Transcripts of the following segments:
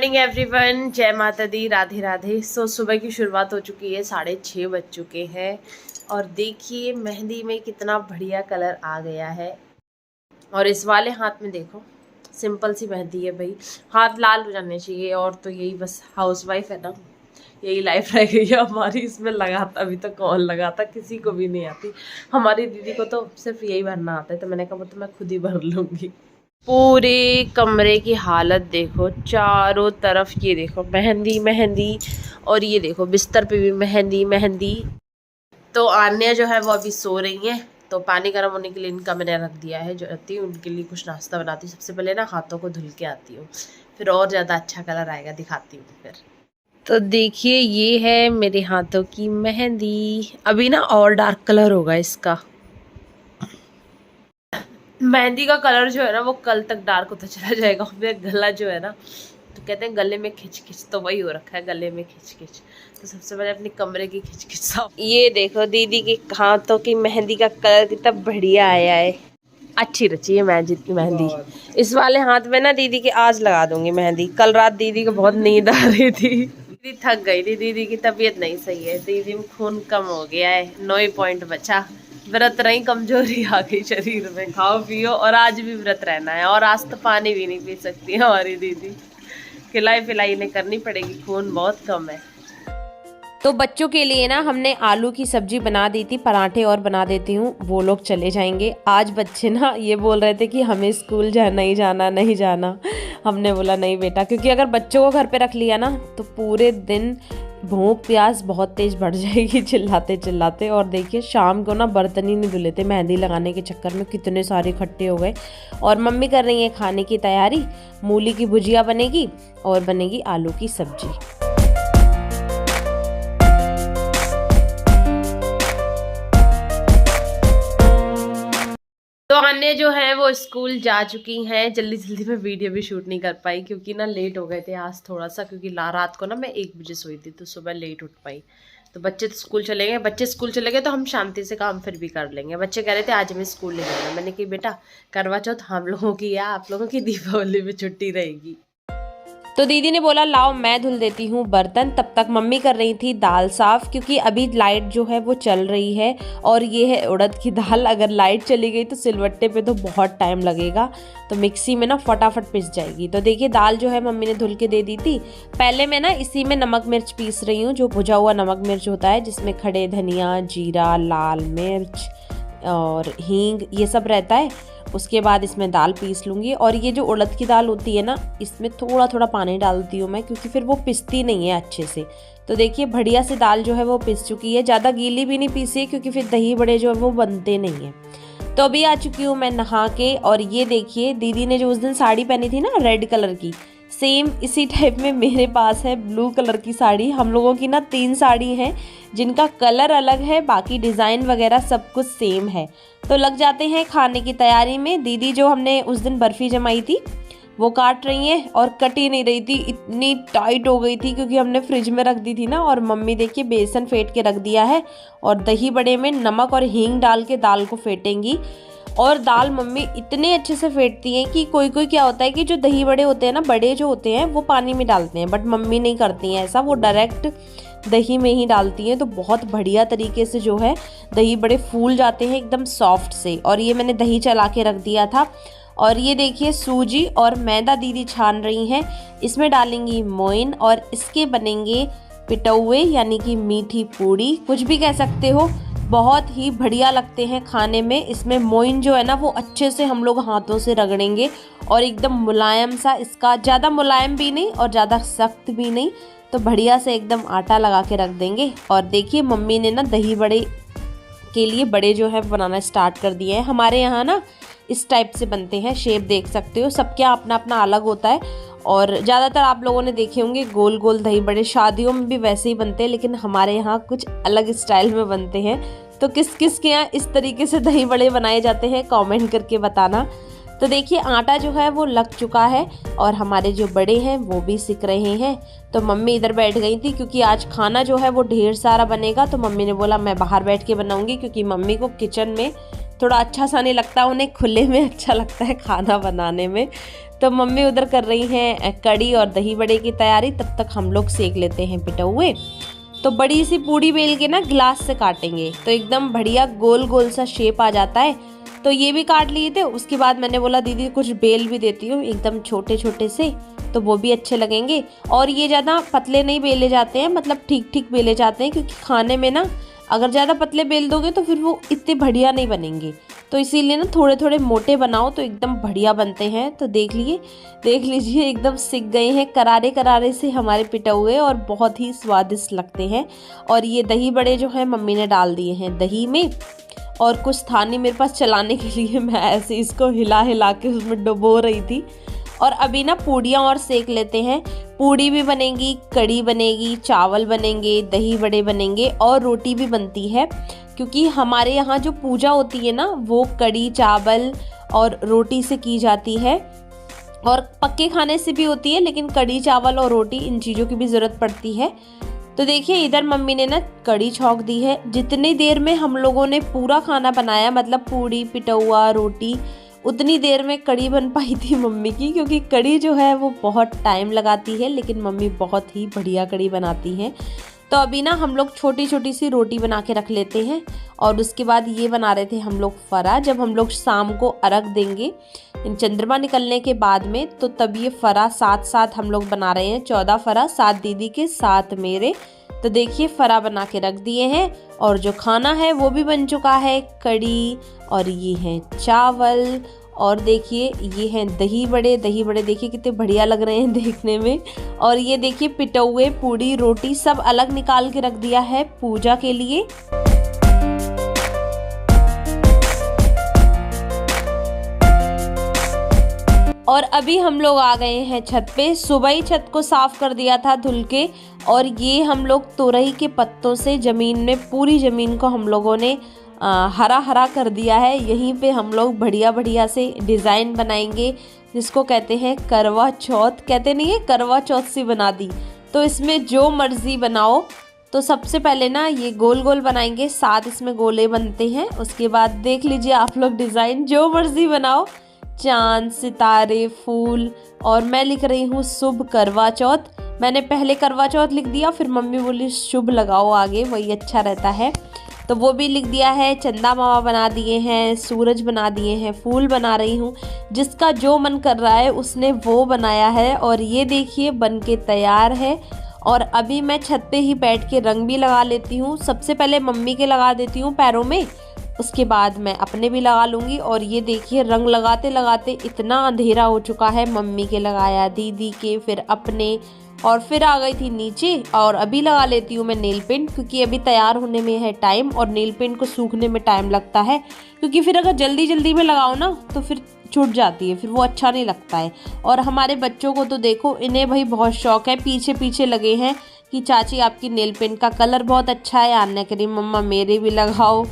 Morning everyone, जय माता दी, राधे राधे। सुबह की शुरुआत हो चुकी है, 6:30 बज चुके हैं और देखिए मेहंदी में कितना बढ़िया कलर आ गया है। और इस वाले हाथ में देखो, सिंपल सी मेहंदी है भाई, हाथ लाल हो जाने चाहिए। और तो यही बस, हाउसवाइफ है ना, यही लाइफ रह गई है हमारी। इसमें लगाता अभी तो कौन लगाता, किसी को भी नहीं आती। हमारी दीदी को तो सिर्फ यही भरना आता है, तो मैंने कहा वो तो मैं खुद ही भर लूँगी। पूरे कमरे की हालत देखो, चारों तरफ ये देखो मेहंदी मेहंदी, और ये देखो बिस्तर पे भी मेहंदी मेहंदी। तो आन्या जो है वो अभी सो रही है, तो पानी गर्म होने के लिए इनका मैंने रख दिया है। जो आती हूँ उनके लिए कुछ नाश्ता बनाती हूँ। सबसे पहले ना हाथों को धुल के आती हूँ, फिर और ज़्यादा अच्छा कलर आएगा, दिखाती हूँ फिर। तो देखिए ये है मेरे हाथों की मेहंदी। अभी ना और डार्क कलर होगा इसका। मेहंदी का कलर जो है ना वो कल तक डार्क होता चला जाएगा। मेरा गला जो है ना, तो कहते हैं गले में खिंच खिंच, तो वही हो रखा है, गले में खिंच खिंच। तो सबसे पहले अपने कमरे की खिंच खिंच साफ। ये देखो दीदी के हाथों की मेहंदी का कलर कितना बढ़िया आया है। अच्छी रची है मैजिक की मेहंदी। इस वाले हाथ में ना दीदी की आज लगा दूंगी मेहंदी। कल रात दीदी को बहुत नींद आ रही थी, दीदी थक गई थी, दीदी की तबीयत नहीं सही है, दीदी में खून कम हो गया है, 9 पॉइंट बचा। व्रत रही, कमजोरी आ गई शरीर में, खाओ पियो। और आज भी व्रत रहना है, और आज तो पानी भी नहीं पी सकती हमारी दीदी। खिलाई पिलाई इन्हें करनी पड़ेगी, खून बहुत कम है। तो बच्चों के लिए ना हमने आलू की सब्जी बना दी थी, पराठे और बना देती हूँ, वो लोग चले जाएंगे। आज बच्चे ना ये बोल रहे थे कि हमें स्कूल नहीं जाना नहीं जाना। हमने बोला नहीं बेटा, क्योंकि अगर बच्चों को घर पे रख लिया ना तो पूरे दिन भूख प्यास बहुत तेज बढ़ जाएगी, चिल्लाते चिल्लाते। और देखिए शाम को ना बर्तन ही नहीं धुले थे, मेहंदी लगाने के चक्कर में कितने सारे इकट्ठे हो गए। और मम्मी कर रही है खाने की तैयारी, मूली की भुजिया बनेगी और बनेगी आलू की सब्जी। तो अन्य जो है वो स्कूल जा चुकी हैं। जल्दी जल्दी में वीडियो भी शूट नहीं कर पाई, क्योंकि ना लेट हो गए थे आज थोड़ा सा, क्योंकि रात को ना मैं 1 बजे सोई थी, तो सुबह लेट उठ पाई। तो बच्चे तो स्कूल चले गए, बच्चे स्कूल चले गए तो हम शांति से काम फिर भी कर लेंगे। बच्चे कह रहे थे आज हमें स्कूल नहीं जाना। मैंने कहा बेटा करवा चौथ हम लोगों की या आप लोगों की दीपावली में छुट्टी रहेगी। तो दीदी ने बोला लाओ मैं धुल देती हूँ बर्तन। तब तक मम्मी कर रही थी दाल साफ, क्योंकि अभी लाइट जो है वो चल रही है। और ये है उड़द की दाल, अगर लाइट चली गई तो सिलवट्टे पे तो बहुत टाइम लगेगा, तो मिक्सी में ना फटाफट पिस जाएगी। तो देखिए दाल जो है मम्मी ने धुल के दे दी थी। पहले मैं ना इसी में नमक मिर्च पीस रही हूँ, जो भुजा हुआ नमक मिर्च होता है, जिसमें खड़े धनिया, जीरा, लाल मिर्च और हींग ये सब रहता है। उसके बाद इसमें दाल पीस लूँगी। और ये जो उड़द की दाल होती है ना, इसमें थोड़ा थोड़ा पानी डालती हूँ मैं, क्योंकि फिर वो पिसती नहीं है अच्छे से। तो देखिए बढ़िया से दाल जो है वो पिस चुकी है, ज़्यादा गीली भी नहीं पीसी है, क्योंकि फिर दही बड़े जो है वो बनते नहीं हैं। तो अभी आ चुकी हूँ मैं नहा के। और ये देखिए दीदी ने जो उस दिन साड़ी पहनी थी ना रेड कलर की, सेम इसी टाइप में मेरे पास है ब्लू कलर की साड़ी। हम लोगों की ना 3 साड़ी हैं, जिनका कलर अलग है, बाकी डिज़ाइन वगैरह सब कुछ सेम है। तो लग जाते हैं खाने की तैयारी में। दीदी जो हमने उस दिन बर्फ़ी जमाई थी वो काट रही हैं, और कट ही नहीं रही थी, इतनी टाइट हो गई थी, क्योंकि हमने फ्रिज में रख दी थी ना। और मम्मी देखिए बेसन फेंट के रख दिया है, और दही बड़े में नमक और हींग डाल के दाल को फेंटेंगी। और दाल मम्मी इतने अच्छे से फेंटती हैं कि कोई कोई क्या होता है कि जो दही बड़े होते हैं ना, बड़े जो होते हैं वो पानी में डालते हैं, बट मम्मी नहीं करती हैं ऐसा, वो डायरेक्ट दही में ही डालती हैं। तो बहुत बढ़िया तरीके से जो है दही बड़े फूल जाते हैं एकदम सॉफ्ट से। और ये मैंने दही चला के रख दिया था। और ये देखिए सूजी और मैदा दीदी छान रही हैं, इसमें डालेंगी मोइन, और इसके बनेंगे पिटौए यानी कि मीठी पूड़ी, कुछ भी कह सकते हो। बहुत ही बढ़िया लगते हैं खाने में। इसमें मोइन जो है ना वो अच्छे से हम लोग हाथों से रगड़ेंगे, और एकदम मुलायम सा, इसका ज़्यादा मुलायम भी नहीं और ज़्यादा सख्त भी नहीं, तो बढ़िया से एकदम आटा लगा के रख देंगे। और देखिए मम्मी ने ना दही बड़े के लिए बड़े जो है बनाना स्टार्ट कर दिए हैं। हमारे यहाँ ना इस टाइप से बनते हैं, शेप देख सकते हो, सबके अपना अपना अलग होता है। और ज़्यादातर आप लोगों ने देखे होंगे गोल गोल दही बड़े, शादियों में भी वैसे ही बनते हैं, लेकिन हमारे यहाँ कुछ अलग स्टाइल में बनते हैं। तो किस किस के यहाँ इस तरीके से दही बड़े बनाए जाते हैं कमेंट करके बताना। तो देखिए आटा जो है वो लग चुका है, और हमारे जो बड़े हैं वो भी सिक रहे हैं। तो मम्मी इधर बैठ गई थी, क्योंकि आज खाना जो है वो ढेर सारा बनेगा। तो मम्मी ने बोला मैं बाहर बैठ के बनाऊंगी, क्योंकि मम्मी को किचन में थोड़ा अच्छा सा नहीं लगता, उन्हें खुले में अच्छा लगता है खाना बनाने में। तो मम्मी उधर कर रही हैं कड़ी और दही बड़े की तैयारी, तब तक हम लोग सेक लेते हैं पिटौए। तो बड़ी सी पूड़ी बेल के ना गिलास से काटेंगे तो एकदम बढ़िया गोल गोल सा शेप आ जाता है। तो ये भी काट लिए थे। उसके बाद मैंने बोला दीदी कुछ बेल भी देती हूँ एकदम छोटे छोटे से, तो वो भी अच्छे लगेंगे। और ये ज़्यादा पतले नहीं बेले जाते हैं, मतलब ठीक ठीक बेले जाते हैं, क्योंकि खाने में ना अगर ज़्यादा पतले बेल दोगे तो फिर वो इतने बढ़िया नहीं बनेंगे। तो इसीलिए ना थोड़े थोड़े मोटे बनाओ तो एकदम बढ़िया बनते हैं। तो देख लीजिए एकदम सिक गए हैं करारे करारे से हमारे पिटौए, और बहुत ही स्वादिष्ट लगते हैं। और ये दही बड़े जो है मम्मी ने डाल दिए हैं दही में, और कुछ था नहीं मेरे पास चलाने के लिए, मैं ऐसे इसको हिला हिला के उसमें डुबो रही थी। और अभी ना पूड़ियाँ और सेक लेते हैं। पूड़ी भी बनेगी, कड़ी बनेगी, चावल बनेंगे, दही बड़े बनेंगे और रोटी भी बनती है, क्योंकि हमारे यहाँ जो पूजा होती है ना वो कड़ी चावल और रोटी से की जाती है, और पक्के खाने से भी होती है, लेकिन कड़ी चावल और रोटी इन चीज़ों की भी ज़रूरत पड़ती है। तो देखिए इधर मम्मी ने ना कड़ी छौंक दी है। जितनी देर में हम लोगों ने पूरा खाना बनाया, मतलब पूड़ी पिटौआ रोटी, उतनी देर में कड़ी बन पाई थी मम्मी की, क्योंकि कड़ी जो है वो बहुत टाइम लगाती है, लेकिन मम्मी बहुत ही बढ़िया कड़ी बनाती हैं। तो अभी ना हम लोग छोटी छोटी सी रोटी बना के रख लेते हैं, और उसके बाद ये बना रहे थे हम लोग फरा। जब हम लोग शाम को अर्घ देंगे चंद्रमा निकलने के बाद में, तो तब ये फरा साथ साथ हम लोग बना रहे हैं। 14 फरा, 7 दीदी के 7 मेरे। तो देखिए फरा बना के रख दिए हैं, और जो खाना है वो भी बन चुका है, कड़ी, और ये है चावल, और देखिए ये हैं दही बड़े। दही बड़े देखिए कितने बढ़िया लग रहे हैं देखने में। और ये देखिए पिटौए, पूड़ी, रोटी सब अलग निकाल के रख दिया है पूजा के लिए। और अभी हम लोग आ गए हैं छत पे। सुबह ही छत को साफ कर दिया था धुल के, और ये हम लोग तोरई के पत्तों से जमीन में, पूरी जमीन को हम लोगों ने हरा हरा कर दिया है। यहीं पे हम लोग बढ़िया बढ़िया से डिज़ाइन बनाएंगे, जिसको कहते हैं करवा चौथ। कहते नहीं है, करवा चौथ सी बना दी। तो इसमें जो मर्जी बनाओ। तो सबसे पहले ना ये गोल गोल बनाएंगे, 7 इसमें गोले बनते हैं। उसके बाद देख लीजिए आप लोग डिज़ाइन जो मर्जी बनाओ, चांद, सितारे, फूल। और मैं लिख रही हूँ शुभ करवा चौथ। मैंने पहले करवा चौथ लिख दिया, फिर मम्मी बोली शुभ लगाओ आगे, वही अच्छा रहता है, तो वो भी लिख दिया है। चंदा मामा बना दिए हैं, सूरज बना दिए हैं, फूल बना रही हूँ। जिसका जो मन कर रहा है उसने वो बनाया है। और ये देखिए बन के तैयार है। और अभी मैं छत पे ही बैठ के रंग भी लगा लेती हूँ। सबसे पहले मम्मी के लगा देती हूँ पैरों में, उसके बाद मैं अपने भी लगा लूँगी। और ये देखिए रंग लगाते लगाते इतना अंधेरा हो चुका है। मम्मी के लगाया, दीदी के, फिर अपने, और फिर आ गई थी नीचे। और अभी लगा लेती हूँ मैं नेल पेंट, क्योंकि अभी तैयार होने में है टाइम, और नेल पेंट को सूखने में टाइम लगता है, क्योंकि फिर अगर जल्दी जल्दी में लगाओ ना तो फिर छूट जाती है, फिर वो अच्छा नहीं लगता है। और हमारे बच्चों को तो देखो, इन्हें भाई बहुत शौक है, पीछे पीछे लगे हैं कि चाची आपकी नेल पेंट का कलर बहुत अच्छा है, आने के लिए मम्मा मेरे भी लगाओ।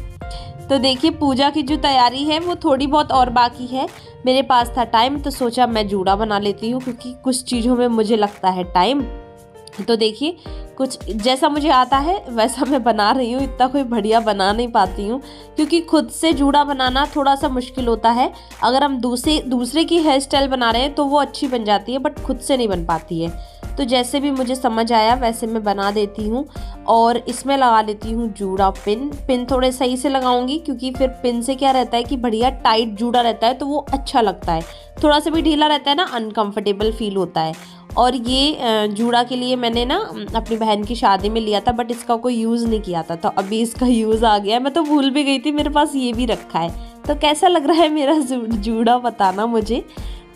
तो देखिए पूजा की जो तैयारी है वो थोड़ी बहुत और बाकी है। मेरे पास था टाइम तो सोचा मैं जूड़ा बना लेती हूँ, क्योंकि कुछ चीज़ों में मुझे लगता है टाइम। तो देखिए कुछ जैसा मुझे आता है वैसा मैं बना रही हूँ। इतना कोई बढ़िया बना नहीं पाती हूँ, क्योंकि खुद से जूड़ा बनाना थोड़ा सा मुश्किल होता है। अगर हम दूसरे की हेयर स्टाइल बना रहे हैं तो वो अच्छी बन जाती है, बट खुद से नहीं बन पाती है। तो जैसे भी मुझे समझ आया वैसे मैं बना देती हूँ। और इसमें लगा लेती हूँ जूड़ा पिन थोड़े सही से लगाऊंगी, क्योंकि फिर पिन से क्या रहता है कि बढ़िया टाइट जूड़ा रहता है, तो वो अच्छा लगता है। थोड़ा सा भी ढीला रहता है ना, अनकंफर्टेबल फील होता है। और ये जूड़ा के लिए मैंने ना अपनी बहन की शादी में लिया था, बट इसका कोई यूज़ नहीं किया था, तो अभी इसका यूज़ आ गया है। मैं तो भूल भी गई थी, मेरे पास ये भी रखा है। तो कैसा लग रहा है मेरा जूड़ा बताना मुझे।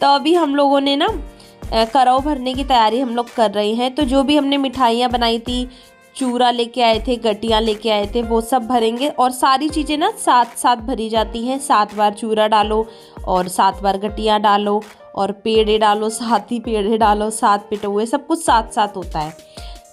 तो अभी हम लोगों ने ना करौ भरने की तैयारी हम लोग कर रहे हैं। तो जो भी हमने मिठाइयाँ बनाई थी, चूरा लेके आए थे, गटियाँ लेके आए थे, वो सब भरेंगे। और सारी चीज़ें ना साथ साथ भरी जाती हैं। 7 बार चूरा डालो और 7 बार गटियाँ डालो, और पेड़े डालो, 7 ही पेड़े डालो, 7 पिटौए, सब कुछ साथ साथ होता है।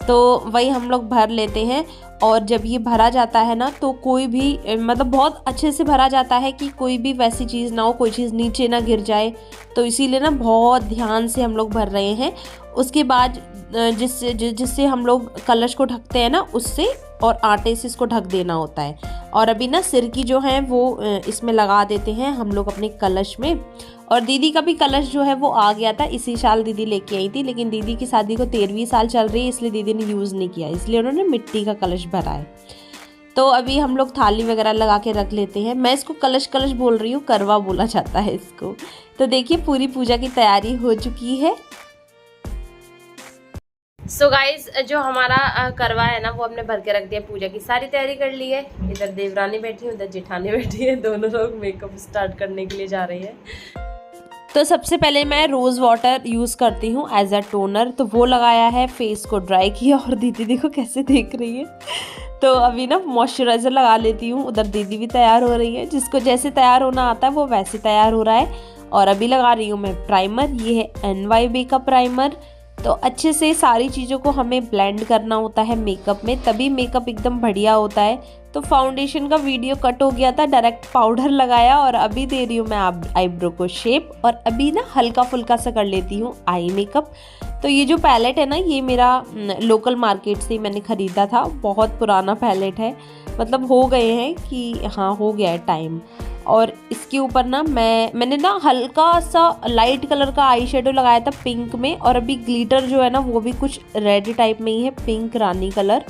तो वही हम लोग भर लेते हैं। और जब ये भरा जाता है ना तो कोई भी मतलब बहुत अच्छे से भरा जाता है कि कोई भी वैसी चीज़ ना हो, कोई चीज़ नीचे ना गिर जाए। तो इसीलिए ना बहुत ध्यान से हम लोग भर रहे हैं। उसके बाद जिससे हम लोग कलश को ढकते हैं ना, उससे और आटे से इसको ढक देना होता है। और अभी ना सिर की जो है वो इसमें लगा देते हैं हम लोग अपने कलश में। और दीदी का भी कलश जो है वो आ गया था, इसी साल दीदी लेके आई थी, लेकिन दीदी की शादी को 13वीं साल चल रही है, इसलिए दीदी ने यूज़ नहीं किया, इसलिए उन्होंने मिट्टी का कलश भरा है। तो अभी हम लोग थाली वगैरह लगा के रख लेते हैं। मैं इसको कलश कलश बोल रही हूँ, करवा बोला जाता है इसको। तो देखिए पूरी पूजा की तैयारी हो चुकी है। सो गाइज जो हमारा करवा है ना वो हमने भर के रख दिया, पूजा की सारी तैयारी कर ली है। इधर देवरानी बैठी है, उधर जेठानी बैठी है, दोनों लोग मेकअप स्टार्ट करने के लिए जा रही है। तो सबसे पहले मैं रोज़ वाटर यूज़ करती हूँ एज अ टोनर, तो वो लगाया है, फेस को ड्राई किया। और दीदी देखो कैसे देख रही है। तो अभी ना मॉइस्चराइज़र लगा लेती हूँ। उधर दीदी भी तैयार हो रही है, जिसको जैसे तैयार होना आता है वो वैसे तैयार हो रहा है। और अभी लगा रही हूँ मैं प्राइमर, ये है NYB का प्राइमर। तो अच्छे से सारी चीज़ों को हमें ब्लेंड करना होता है मेकअप में, तभी मेकअप एकदम बढ़िया होता है। तो फाउंडेशन का वीडियो कट हो गया था, डायरेक्ट पाउडर लगाया और अभी दे रही हूँ मैं आईब्रो को शेप। और अभी ना हल्का फुल्का सा कर लेती हूँ आई मेकअप। तो ये जो पैलेट है ना, ये मेरा लोकल मार्केट से मैंने ख़रीदा था, बहुत पुराना पैलेट है, मतलब हो गए हैं कि हाँ हो गया है टाइम। और इसके ऊपर ना मैंने ना हल्का सा लाइट कलर का आई शेडो लगाया था पिंक में। और अभी ग्लिटर जो है ना वो भी कुछ रेड टाइप में ही है, पिंक रानी कलर।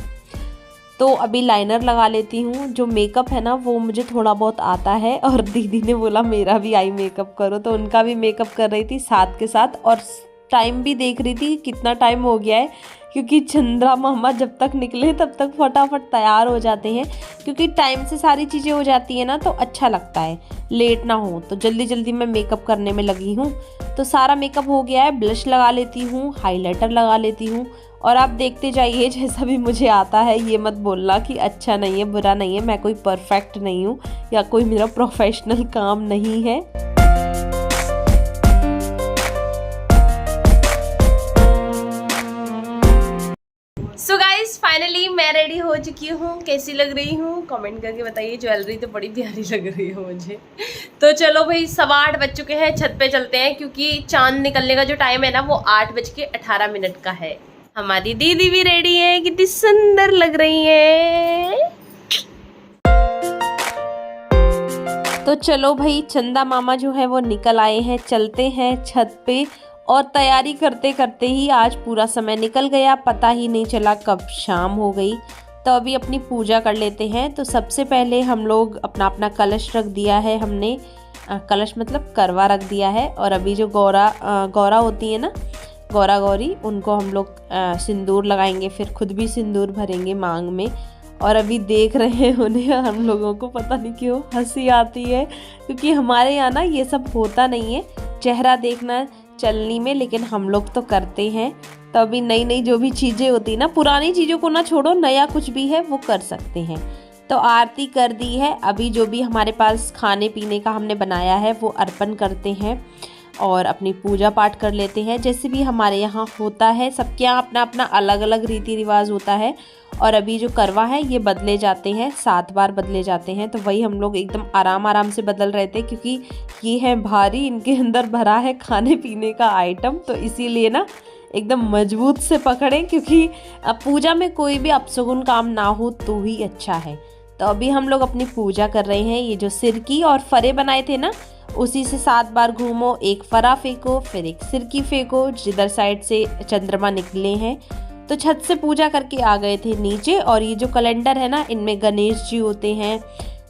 तो अभी लाइनर लगा लेती हूँ। जो मेकअप है ना वो मुझे थोड़ा बहुत आता है, और दीदी ने बोला मेरा भी आई मेकअप करो, तो उनका भी मेकअप कर रही थी साथ के साथ। और टाइम भी देख रही थी कितना टाइम हो गया है, क्योंकि चंद्रा मामा जब तक निकले तब तक फटाफट तैयार हो जाते हैं, क्योंकि टाइम से सारी चीज़ें हो जाती है ना तो अच्छा लगता है, लेट ना हो। तो जल्दी जल्दी मैं मेकअप करने में लगी हूँ। तो सारा मेकअप हो गया है, ब्लश लगा लेती हूँ, हाइलाइटर लगा लेती हूँ। और आप देखते जाइए जैसा भी मुझे आता है, ये मत बोलना कि अच्छा नहीं है, बुरा नहीं है, मैं कोई परफेक्ट नहीं हूँ या कोई मेरा प्रोफेशनल काम नहीं है। सो गाइज फाइनली मैं रेडी हो चुकी हूँ। कैसी लग रही हूँ कमेंट करके बताइए। ज्वेलरी तो बड़ी प्यारी लग रही है मुझे। तो चलो भाई 8:15 बज चुके हैं, छत पे चलते हैं, क्योंकि चांद निकलने का जो टाइम है ना वो 8:18 का है। हमारी दीदी भी रेडी है, कितनी सुंदर लग रही है। तो चलो भाई चंदा मामा जो है वो निकल आए हैं, चलते हैं छत पे। और तैयारी करते करते ही आज पूरा समय निकल गया, पता ही नहीं चला कब शाम हो गई। तो अभी अपनी पूजा कर लेते हैं। तो सबसे पहले हम लोग अपना कलश रख दिया है हमने, कलश मतलब करवा रख दिया है। और अभी जो गौरा होती है ना, गौरा गौरी, उनको हम लोग सिंदूर लगाएंगे, फिर खुद भी सिंदूर भरेंगे मांग में। और अभी देख रहे हैं उन्हें, हम लोगों को पता नहीं क्यों हंसी आती है, क्योंकि हमारे यहाँ ना ये सब होता नहीं है, चेहरा देखना चलनी में, लेकिन हम लोग तो करते हैं। तो अभी नई नई जो भी चीज़ें होती है ना, पुरानी चीज़ों को ना छोड़ो, नया कुछ भी है वो कर सकते हैं। तो आरती कर दी है। अभी जो भी हमारे पास खाने पीने का हमने बनाया है वो अर्पण करते हैं और अपनी पूजा पाठ कर लेते हैं, जैसे भी हमारे यहाँ होता है। सबके यहाँ अपना अपना अलग अलग रीति रिवाज होता है। और अभी जो करवा है ये बदले जाते हैं, 7 बार बदले जाते हैं। तो वही हम लोग एकदम आराम आराम से बदल रहे थे, क्योंकि ये है भारी, इनके अंदर भरा है खाने पीने का आइटम, तो इसीलिए ना एकदम मजबूत से पकड़ें, क्योंकि पूजा में कोई भी अपशगुन काम ना हो तो ही अच्छा है। तो अभी हम लोग अपनी पूजा कर रहे हैं। ये जो सिर की और फरे बनाए थे ना, उसी से 7 बार घूमो, एक फरा फेंको, फिर एक सिर की फेंको, जिधर साइड से चंद्रमा निकले हैं। तो छत से पूजा करके आ गए थे नीचे। और ये जो कैलेंडर है ना, इनमें गणेश जी होते हैं,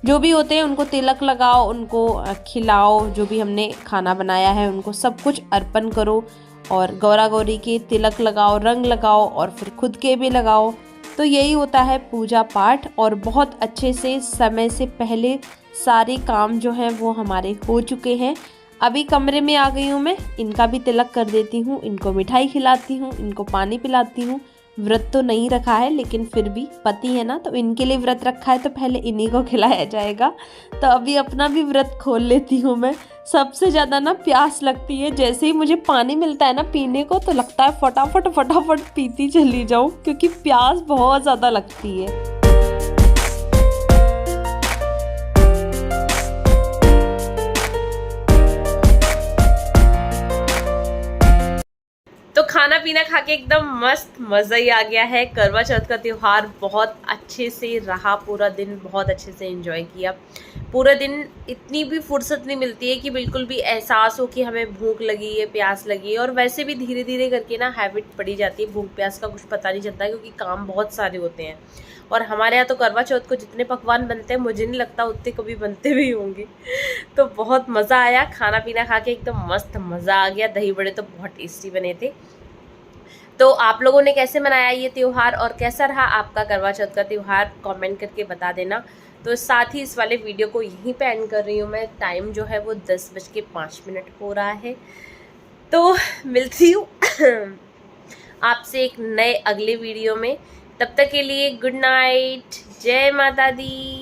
जो भी होते हैं उनको तिलक लगाओ, उनको खिलाओ, जो भी हमने खाना बनाया है उनको सब कुछ अर्पण करो। और गौरा गौरी के तिलक लगाओ, रंग लगाओ, और फिर खुद के भी लगाओ। तो यही होता है पूजा पाठ। और बहुत अच्छे से समय से पहले सारे काम जो हैं वो हमारे हो चुके हैं। अभी कमरे में आ गई हूँ मैं, इनका भी तिलक कर देती हूँ, इनको मिठाई खिलाती हूँ, इनको पानी पिलाती हूँ। व्रत तो नहीं रखा है, लेकिन फिर भी पति है ना, तो इनके लिए व्रत रखा है, तो पहले इन्हीं को खिलाया जाएगा। तो अभी अपना भी व्रत खोल लेती हूँ मैं। सबसे ज़्यादा ना प्यास लगती है, जैसे ही मुझे पानी मिलता है ना पीने को, तो लगता है फटाफट फटाफट पीती चली जाऊँ, क्योंकि प्यास बहुत ज़्यादा लगती है। खाना पीना खा के एकदम मस्त मज़ा ही आ गया है। करवा चौथ का त्यौहार बहुत अच्छे से रहा, पूरा दिन बहुत अच्छे से एंजॉय किया। पूरा दिन इतनी भी फुर्सत नहीं मिलती है कि बिल्कुल भी एहसास हो कि हमें भूख लगी है, प्यास लगी है। और वैसे भी धीरे धीरे करके ना हैबिट पड़ी जाती है, भूख प्यास का कुछ पता नहीं चलता क्योंकि काम बहुत सारे होते हैं। और हमारे यहाँ तो करवा चौथ को जितने पकवान बनते हैं मुझे नहीं लगता उतने कभी बनते भी होंगे। तो बहुत मज़ा आया, खाना पीना खा के एकदम मस्त मज़ा आ गया। दही बड़े तो बहुत टेस्टी बने थे। तो आप लोगों ने कैसे मनाया ये त्यौहार और कैसा रहा आपका करवा चौथ का त्यौहार, कमेंट करके बता देना। तो साथ ही इस वाले वीडियो को यहीं पे एंड कर रही हूँ मैं। टाइम जो है वो 10:05 हो रहा है। तो मिलती हूँ आपसे एक नए अगले वीडियो में। तब तक के लिए गुड नाइट, जय माता दी।